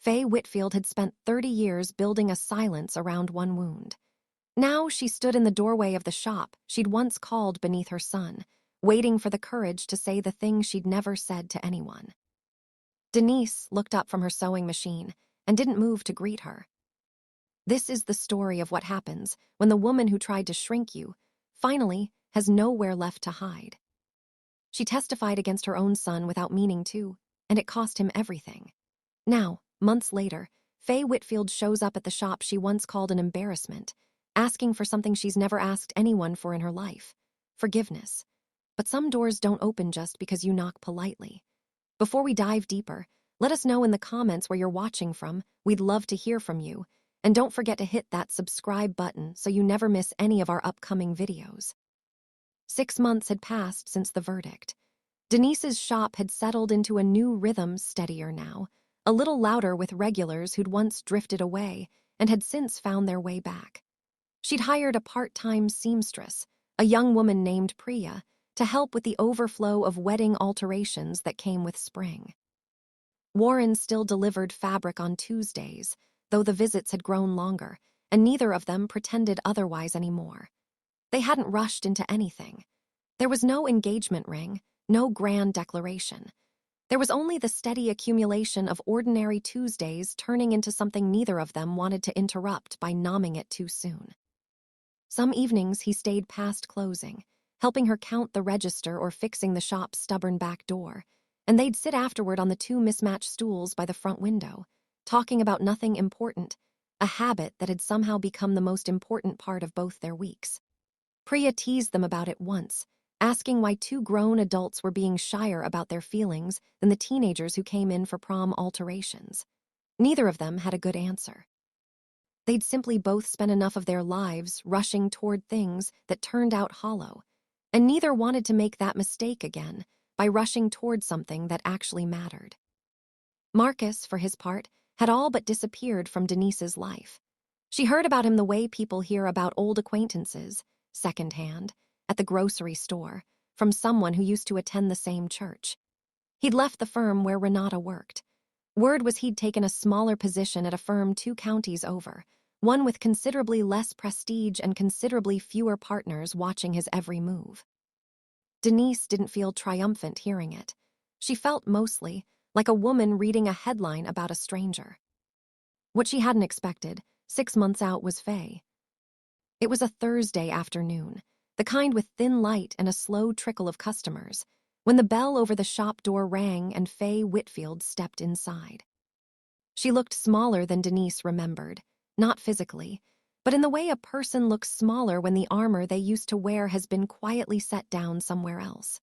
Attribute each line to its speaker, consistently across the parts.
Speaker 1: Faye Whitfield had spent 30 years building a silence around one wound. Now she stood in the doorway of the shop she'd once called beneath her son, waiting for the courage to say the things she'd never said to anyone. Denise looked up from her sewing machine and didn't move to greet her. This is the story of what happens when the woman who tried to shrink you finally has nowhere left to hide. She testified against her own son without meaning to, and it cost him everything. Now, months later, Faye Whitfield shows up at the shop she once called an embarrassment, asking for something she's never asked anyone for in her life: forgiveness. But some doors don't open just because you knock politely. Before we dive deeper, let us know in the comments where you're watching from. We'd love to hear from you. And don't forget to hit that subscribe button so you never miss any of our upcoming videos. 6 months had passed since the verdict. Denise's shop had settled into a new rhythm, steadier now, a little louder with regulars who'd once drifted away and had since found their way back. She'd hired a part-time seamstress, a young woman named Priya, to help with the overflow of wedding alterations that came with spring. Warren still delivered fabric on Tuesdays, though the visits had grown longer, and neither of them pretended otherwise anymore. They hadn't rushed into anything. There was no engagement ring, no grand declaration. There was only the steady accumulation of ordinary Tuesdays turning into something neither of them wanted to interrupt by nomming it too soon. Some evenings he stayed past closing, helping her count the register or fixing the shop's stubborn back door, and they'd sit afterward on the 2 mismatched stools by the front window, talking about nothing important, a habit that had somehow become the most important part of both their weeks. Priya teased them about it once, asking why 2 grown adults were being shyer about their feelings than the teenagers who came in for prom alterations. Neither of them had a good answer. They'd simply both spent enough of their lives rushing toward things that turned out hollow, and neither wanted to make that mistake again by rushing toward something that actually mattered. Marcus, for his part, had all but disappeared from Denise's life. She heard about him the way people hear about old acquaintances, secondhand, at the grocery store, from someone who used to attend the same church. He'd left the firm where Renata worked. Word was he'd taken a smaller position at a firm 2 counties over, one with considerably less prestige and considerably fewer partners watching his every move. Denise didn't feel triumphant hearing it. She felt mostly like a woman reading a headline about a stranger. What she hadn't expected, 6 months out, was Faye. It was a Thursday afternoon, the kind with thin light and a slow trickle of customers, when the bell over the shop door rang and Faye Whitfield stepped inside. She looked smaller than Denise remembered, not physically, but in the way a person looks smaller when the armor they used to wear has been quietly set down somewhere else.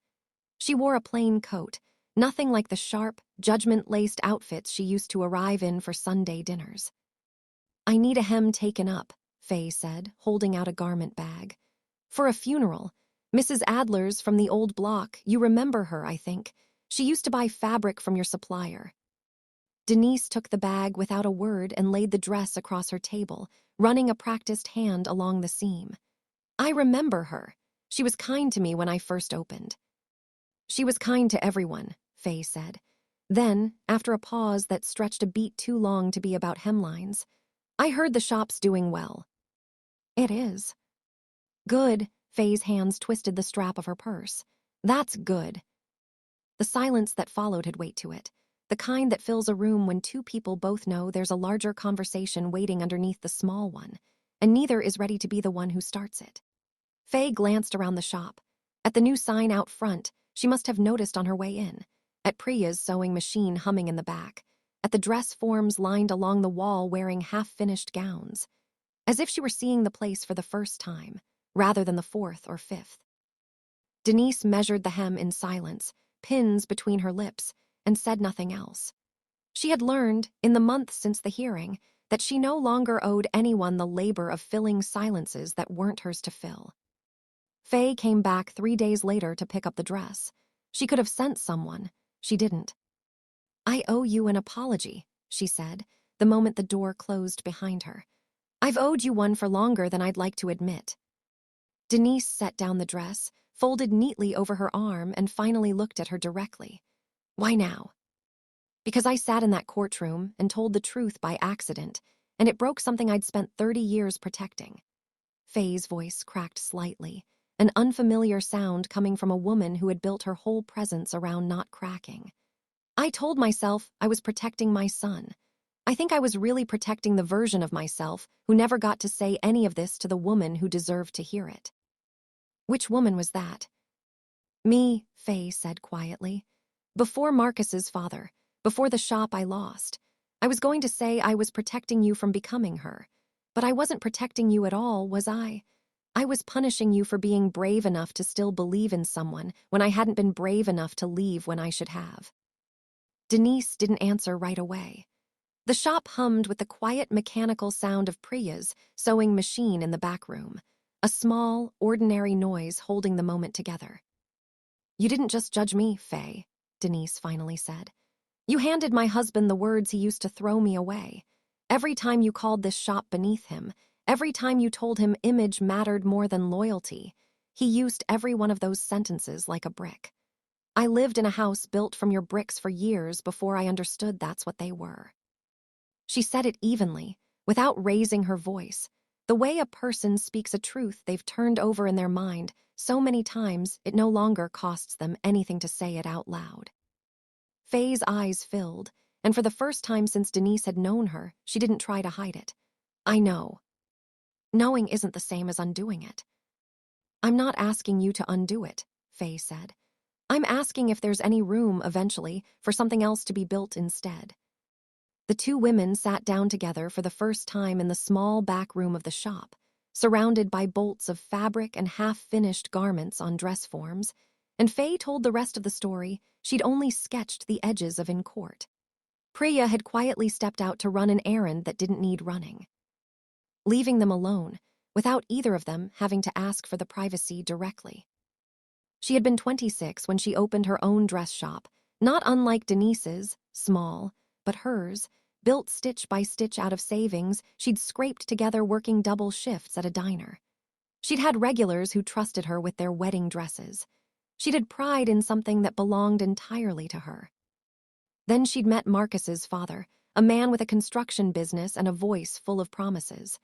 Speaker 1: She wore a plain coat, nothing like the sharp, judgment-laced outfits she used to arrive in for Sunday dinners. "I need a hem taken up," Faye said, holding out a garment bag. "For a funeral. Mrs. Adler's from the old block. You remember her, I think. She used to buy fabric from your supplier." Denise took the bag without a word and laid the dress across her table, running a practiced hand along the seam. "I remember her. She was kind to me when I first opened." "She was kind to everyone," Faye said. Then, after a pause that stretched a beat too long to be about hemlines, "I heard the shop's doing well." "It is." "Good." Faye's hands twisted the strap of her purse. "That's good." The silence that followed had weight to it, the kind that fills a room when 2 people both know there's a larger conversation waiting underneath the small one, and neither is ready to be the one who starts it. Faye glanced around the shop. At the new sign out front, she must have noticed on her way in, at Priya's sewing machine humming in the back, at the dress forms lined along the wall wearing half-finished gowns, as if she were seeing the place for the first time, rather than the 4th or 5th. Denise measured the hem in silence, pins between her lips, and said nothing else. She had learned, in the months since the hearing, that she no longer owed anyone the labor of filling silences that weren't hers to fill. Faye came back 3 days later to pick up the dress. She could have sent someone. She didn't. "I owe you an apology," she said, the moment the door closed behind her. "I've owed you one for longer than I'd like to admit." Denise set down the dress, folded neatly over her arm, and finally looked at her directly. "Why now?" Because I sat in that courtroom and told the truth by accident, and it broke something I'd spent 30 years protecting. Faye's voice cracked slightly, an unfamiliar sound coming from a woman who had built her whole presence around not cracking. I told myself I was protecting my son. I think I was really protecting the version of myself who never got to say any of this to the woman who deserved to hear it. Which woman was that? Me, Faye said quietly. Before Marcus's father, before the shop I lost, I was going to say I was protecting you from becoming her. But I wasn't protecting you at all, was I? I was punishing you for being brave enough to still believe in someone when I hadn't been brave enough to leave when I should have. Denise didn't answer right away. The shop hummed with the quiet mechanical sound of Priya's sewing machine in the back room, a small, ordinary noise holding the moment together. You didn't just judge me, Faye, Denise finally said. You handed my husband the words he used to throw me away. Every time you called this shop beneath him, every time you told him image mattered more than loyalty, he used every one of those sentences like a brick. I lived in a house built from your bricks for years before I understood that's what they were. She said it evenly, without raising her voice, the way a person speaks a truth they've turned over in their mind so many times it no longer costs them anything to say it out loud. Faye's eyes filled, and for the first time since Denise had known her, she didn't try to hide it. I know. Knowing isn't the same as undoing it. I'm not asking you to undo it, Faye said. I'm asking if there's any room, eventually, for something else to be built instead. The two women sat down together for the first time in the small back room of the shop, surrounded by bolts of fabric and half-finished garments on dress forms, and Faye told the rest of the story she'd only sketched the edges of in court. Priya had quietly stepped out to run an errand that didn't need running, leaving them alone, without either of them having to ask for the privacy directly. She had been 26 when she opened her own dress shop, not unlike Denise's, small, but hers, built stitch by stitch out of savings she'd scraped together working double shifts at a diner. She'd had regulars who trusted her with their wedding dresses. She'd had pride in something that belonged entirely to her. Then she'd met Marcus's father, a man with a construction business and a voice full of promises.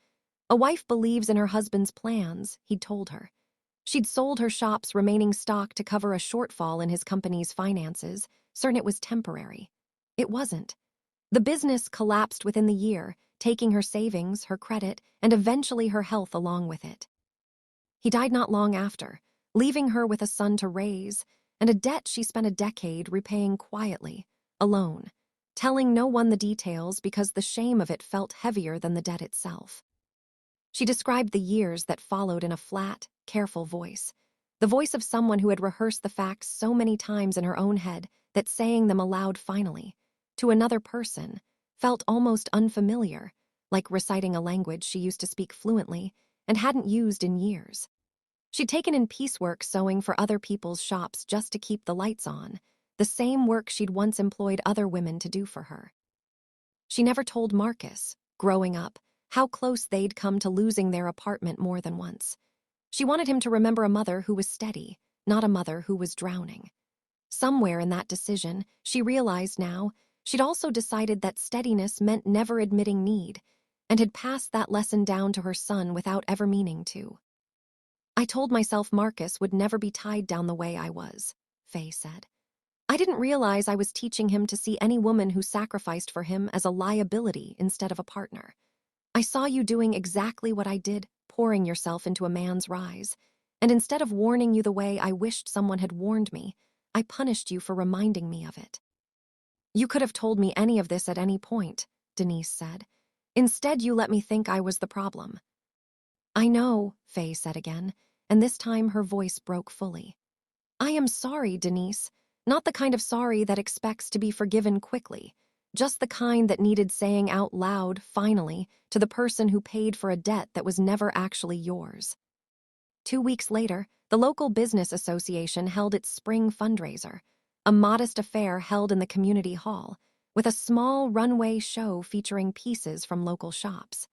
Speaker 1: A wife believes in her husband's plans, he'd told her. She'd sold her shop's remaining stock to cover a shortfall in his company's finances, certain it was temporary. It wasn't. The business collapsed within the year, taking her savings, her credit, and eventually her health along with it. He died not long after, leaving her with a son to raise, and a debt she spent a decade repaying quietly, alone, telling no one the details because the shame of it felt heavier than the debt itself. She described the years that followed in a flat, careful voice, the voice of someone who had rehearsed the facts so many times in her own head that saying them aloud finally, to another person, felt almost unfamiliar, like reciting a language she used to speak fluently and hadn't used in years. She'd taken in piecework sewing for other people's shops just to keep the lights on, the same work she'd once employed other women to do for her. She never told Marcus, growing up, how close they'd come to losing their apartment more than once. She wanted him to remember a mother who was steady, not a mother who was drowning. Somewhere in that decision, she realized now, she'd also decided that steadiness meant never admitting need, and had passed that lesson down to her son without ever meaning to. I told myself Marcus would never be tied down the way I was, Faye said. I didn't realize I was teaching him to see any woman who sacrificed for him as a liability instead of a partner. I saw you doing exactly what I did, pouring yourself into a man's rise, and instead of warning you the way I wished someone had warned me, I punished you for reminding me of it. You could have told me any of this at any point, Denise said. Instead, you let me think I was the problem. I know, Faye said again, and this time her voice broke fully. I am sorry, Denise, not the kind of sorry that expects to be forgiven quickly. Just the kind that needed saying out loud, finally, to the person who paid for a debt that was never actually yours. 2 weeks later, the local business association held its spring fundraiser, a modest affair held in the community hall, with a small runway show featuring pieces from local shops.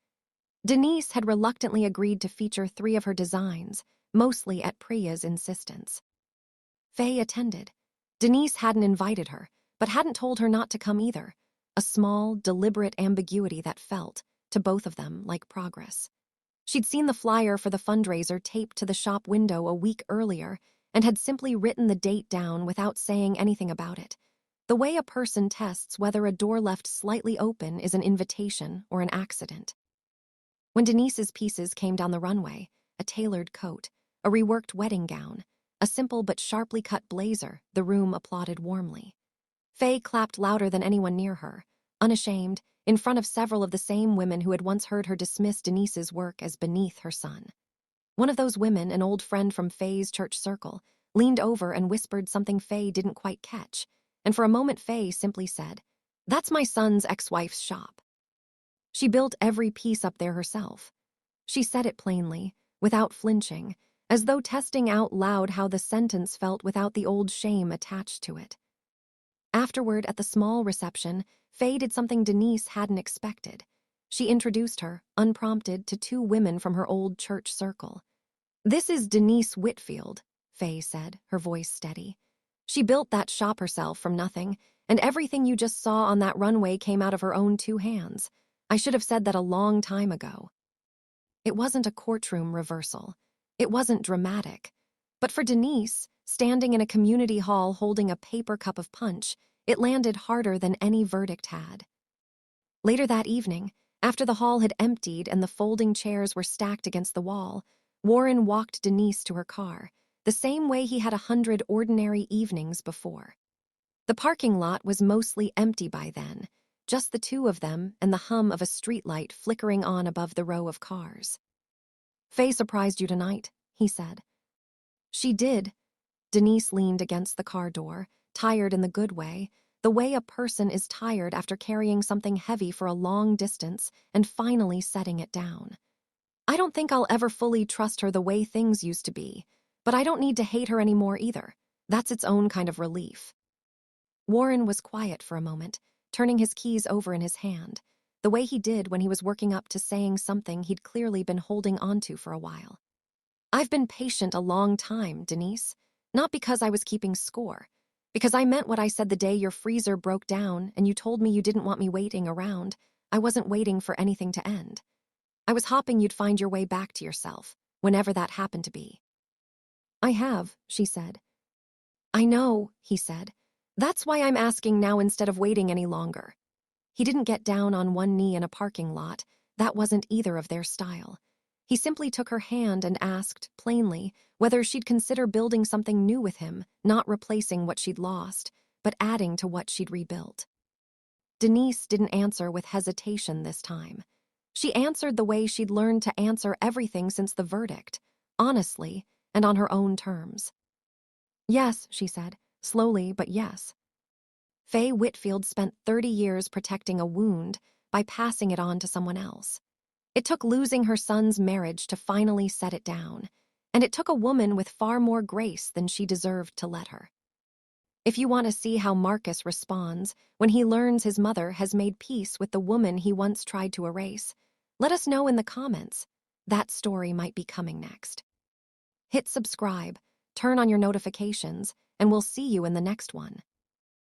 Speaker 1: Denise had reluctantly agreed to feature 3 of her designs, mostly at Priya's insistence. Faye attended. Denise hadn't invited her, but hadn't told her not to come either. A small, deliberate ambiguity that felt, to both of them, like progress. She'd seen the flyer for the fundraiser taped to the shop window a week earlier and had simply written the date down without saying anything about it. The way a person tests whether a door left slightly open is an invitation or an accident. When Denise's pieces came down the runway, a tailored coat, a reworked wedding gown, a simple but sharply cut blazer, the room applauded warmly. Faye clapped louder than anyone near her, unashamed, in front of several of the same women who had once heard her dismiss Denise's work as beneath her son. One of those women, an old friend from Faye's church circle, leaned over and whispered something Faye didn't quite catch, and for a moment Faye simply said, "That's my son's ex-wife's shop." She built every piece up there herself. She said it plainly, without flinching, as though testing out loud how the sentence felt without the old shame attached to it. Afterward, at the small reception, Faye did something Denise hadn't expected. She introduced her, unprompted, to two women from her old church circle. "This is Denise Whitfield," Faye said, her voice steady. "She built that shop herself from nothing, and everything you just saw on that runway came out of her own two hands. I should have said that a long time ago." It wasn't a courtroom reversal. It wasn't dramatic. But for Denise, standing in a community hall holding a paper cup of punch, it landed harder than any verdict had. Later that evening, after the hall had emptied and the folding chairs were stacked against the wall, Warren walked Denise to her car, the same way he had 100 ordinary evenings before. The parking lot was mostly empty by then, just the two of them and the hum of a streetlight flickering on above the row of cars. "Faye surprised you tonight," he said. "She did." Denise leaned against the car door, tired in the good way, the way a person is tired after carrying something heavy for a long distance and finally setting it down. "I don't think I'll ever fully trust her the way things used to be, but I don't need to hate her anymore either. That's its own kind of relief." Warren was quiet for a moment, turning his keys over in his hand, the way he did when he was working up to saying something he'd clearly been holding onto for a while. "I've been patient a long time, Denise, not because I was keeping score, because I meant what I said the day your freezer broke down and you told me you didn't want me waiting around. I wasn't waiting for anything to end. I was hoping you'd find your way back to yourself, whenever that happened to be." "I have," she said. "I know," he said. "That's why I'm asking now instead of waiting any longer." He didn't get down on one knee in a parking lot. That wasn't either of their style. He simply took her hand and asked, plainly, whether she'd consider building something new with him, not replacing what she'd lost, but adding to what she'd rebuilt. Denise didn't answer with hesitation this time. She answered the way she'd learned to answer everything since the verdict, honestly and on her own terms. "Yes," she said, slowly, but yes. Faye Whitfield spent 30 years protecting a wound by passing it on to someone else. It took losing her son's marriage to finally set it down, and it took a woman with far more grace than she deserved to let her. If you want to see how Marcus responds when he learns his mother has made peace with the woman he once tried to erase, let us know in the comments. That story might be coming next. Hit subscribe, turn on your notifications, and we'll see you in the next one.